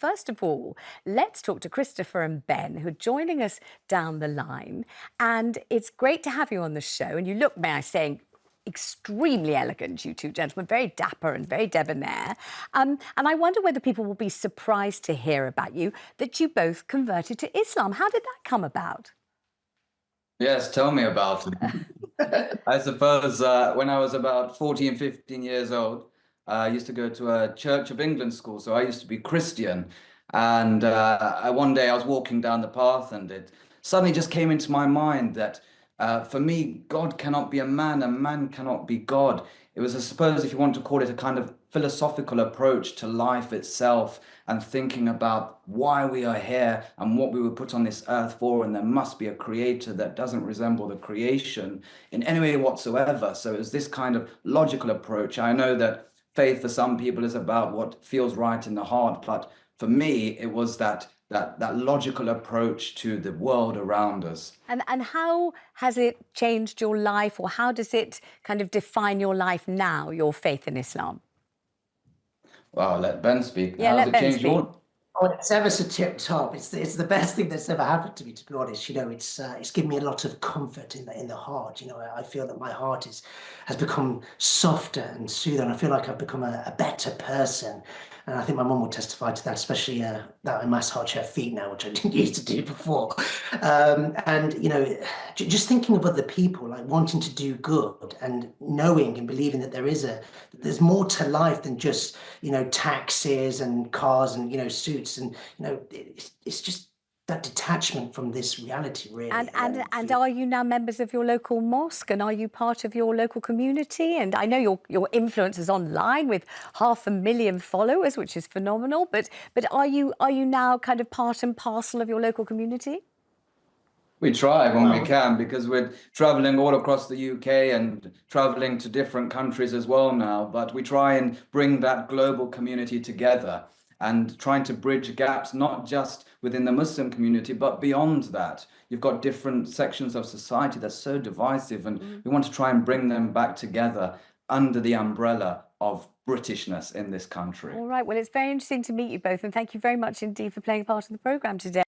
first of all, let's talk to Christopher and Ben, who are joining us down the line. And it's great to have you on the show. And you look, may I say, extremely elegant, you two gentlemen, very dapper and very debonair. And I wonder whether people will be surprised to hear about you, that you both converted to Islam. How did that come about? Yes, tell me about it. I suppose when I was about 14, 15 years old, I used to go to a Church of England school, so I used to be Christian. And one day I was walking down the path, and it suddenly just came into my mind that for me, God cannot be a man cannot be God. It was, I suppose, if you want to call it, a kind of philosophical approach to life itself and thinking about why we are here and what we were put on this earth for, and there must be a creator that doesn't resemble the creation in any way whatsoever. So it was this kind of logical approach. I know that faith for some people is about what feels right in the heart, but for me, it was that logical approach to the world around us. And how has it changed your life, or how does it kind of define your life now, your faith in Islam? Well, let Ben speak. Yeah, How let has it Ben changed speak. your? Oh, it's ever so tip top. It's the best thing that's ever happened to me, to be honest. You know, it's given me a lot of comfort in the heart. You know, I feel that my heart has become softer and soother, and I feel like I've become a better person. And I think my mum will testify to that, especially that I massage her feet now, which I didn't used to do before. And you know, just thinking of other people, like wanting to do good and knowing and believing that there's more to life than just, you know, taxes and cars and, you know, suits, and you know, it's just that detachment from this reality, really. And are you now members of your local mosque, and are you part of your local community? And I know your influence is online with 500,000 followers, which is phenomenal. But are you now kind of part and parcel of your local community? We try when we can, because we're traveling all across the UK and traveling to different countries as well now. But we try and bring that global community together and trying to bridge gaps, not just within the Muslim community, but beyond that. You've got different sections of society that's so divisive, and we want to try and bring them back together under the umbrella of Britishness in this country. All right. Well, it's very interesting to meet you both, and thank you very much indeed for playing part of the programme today.